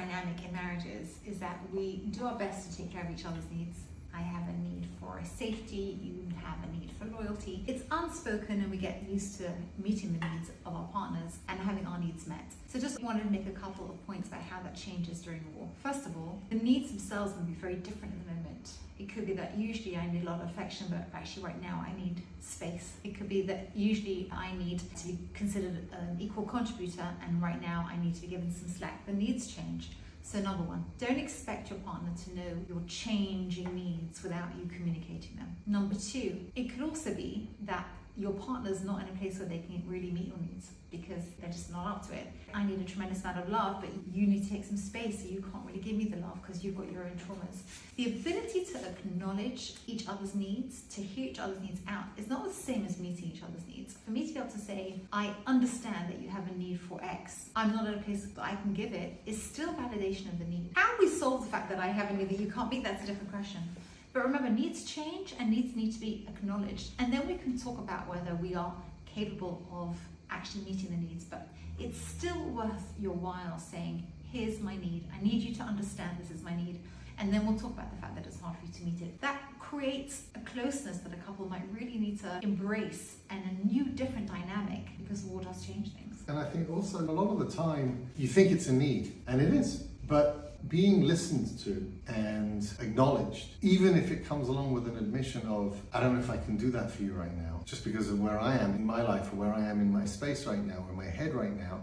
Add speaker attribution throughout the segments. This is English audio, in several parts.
Speaker 1: dynamic in marriages is that we do our best to take care of each other's needs. I have a need for safety, you have a need for loyalty. It's unspoken and we get used to meeting the needs of our partners and having our needs met. So just wanted to make a couple of points about how that changes during war. First of all, the needs themselves will be very different in the moment. It could be that usually I need a lot of affection, but actually right now I need space. It could be that usually I need to be considered an equal contributor and right now I need to be given some slack. The needs change. So number one, don't expect your partner to know your changing needs without you communicating them. Number two, it could also be that your partner's not in a place where they can really meet your needs because they're just not up to it. I need a tremendous amount of love, but you need to take some space, so you can't really give me the love because you've got your own traumas. The ability to acknowledge each other's needs, to hear each other's needs out, is not the same as meeting each other's needs. For me to be able to say, I understand that you have a need for X, I'm not in a place that I can give it, is still validation of the need. How we solve the fact that I have a need that you can't meet, that's a different question. But remember, needs change and needs need to be acknowledged. And then we can talk about whether we are capable of actually meeting the needs. But it's still worth your while saying, here's my need. I need you to understand this is my need. And then we'll talk about the fact that it's hard for you to meet it. That creates a closeness that a couple might really need to embrace and a new, different dynamic because war does change things.
Speaker 2: And I think also a lot of the time you think it's a need, and it is. But being listened to and acknowledged, even if it comes along with an admission of, I don't know if I can do that for you right now, just because of where I am in my life or where I am in my space right now or in my head right now,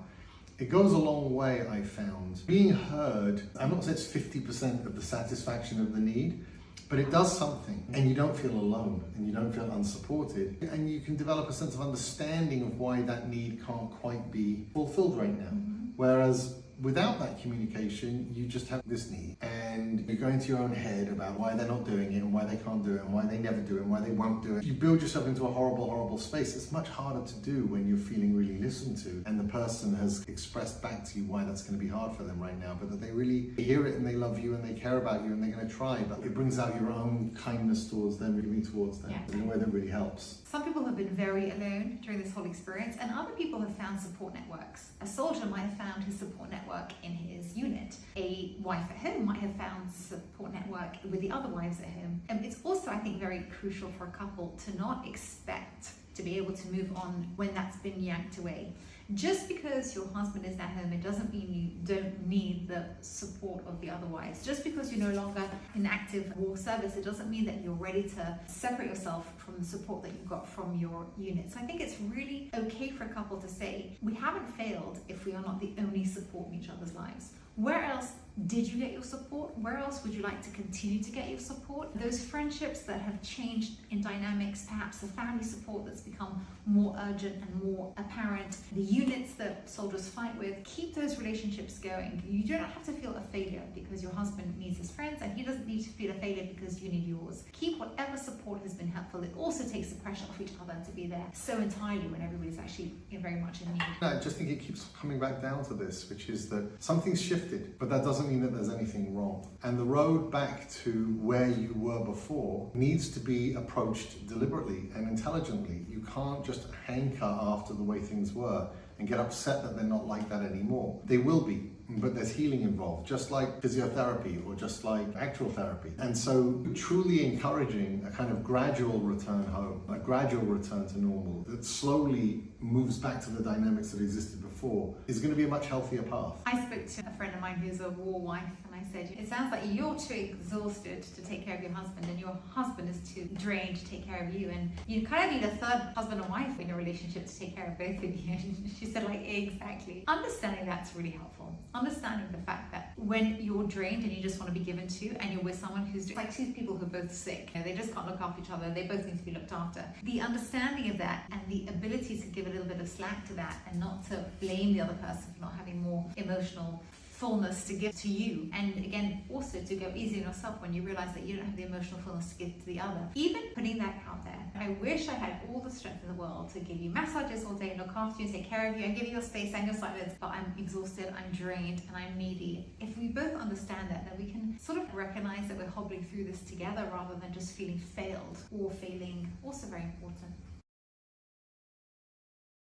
Speaker 2: it goes a long way, I found. Being heard, I'm not saying it's 50% of the satisfaction of the need, but it does something, and you don't feel alone, and you don't feel unsupported, and you can develop a sense of understanding of why that need can't quite be fulfilled right now. Whereas without that communication, you just have this need and you go into your own head about why they're not doing it and why they can't do it and why they never do it and why they won't do it. You build yourself into a horrible, horrible space. It's much harder to do when you're feeling really listened to and the person has expressed back to you why that's going to be hard for them right now, but that they really hear it and they love you and they care about you and they're going to try, but it brings out your own kindness towards them, giving towards them in a way that really helps.
Speaker 1: Some people have been very alone during this whole experience and other people have found support networks. A soldier might have found his support network in his unit. A wife at home might have found support network with the other wives at home. And it's also, I think, very crucial for a couple to not expect to be able to move on when that's been yanked away. Just because your husband is at home, it doesn't mean you don't need the support of the other wives. Just because you're no longer in active war service, it doesn't mean that you're ready to separate yourself from the support that you've got from your unit. So I think it's really okay for a couple to say, we haven't failed if we are not the only support in each other's lives. Where else did you get your support? Where else would you like to continue to get your support? Those friendships that have changed in dynamics, perhaps the family support that's become more urgent and more apparent, the units that soldiers fight with, keep those relationships going. You don't have to feel a failure because your husband needs his friends and he doesn't need to feel a failure because you need yours. Keep whatever support has been helpful. It also takes the pressure off each other to be there so entirely when everybody's actually very much in need.
Speaker 2: I just think it keeps coming back down to this, which is that something's shifted, but that doesn't mean that there's anything wrong. And the road back to where you were before needs to be approached deliberately and intelligently. You can't just hanker after the way things were and get upset that they're not like that anymore. They will be, but there's healing involved, just like physiotherapy or just like actual therapy. And so truly encouraging a kind of gradual return home, a gradual return to normal that slowly moves back to the dynamics that existed before is going to be a much healthier path.
Speaker 1: I spoke to a friend of mine who's a war wife and I said, it sounds like you're too exhausted to take care of your husband and your husband is too drained to take care of you, and you kind of need a third husband and wife in your relationship to take care of both of you. And she said, like, exactly. Understanding that's really helpful. Understanding the fact that when you're drained and you just want to be given to and you're with someone who's like two people who are both sick, they just can't look after each other, they both need to be looked after. The understanding of that and the ability to give a little bit of slack to that and not to blame the other person for not having more emotional fullness to give to you, and again also to go easy on yourself when you realize that you don't have the emotional fullness to give to the other. Even putting that out there, I wish I had all the strength in the world to give you massages all day, look after you, take care of you, and give you your space and your silence, but I'm exhausted, I'm drained, and I'm needy. If we both understand that, then we can sort of recognize that we're hobbling through this together rather than just feeling failed or failing. Also very important.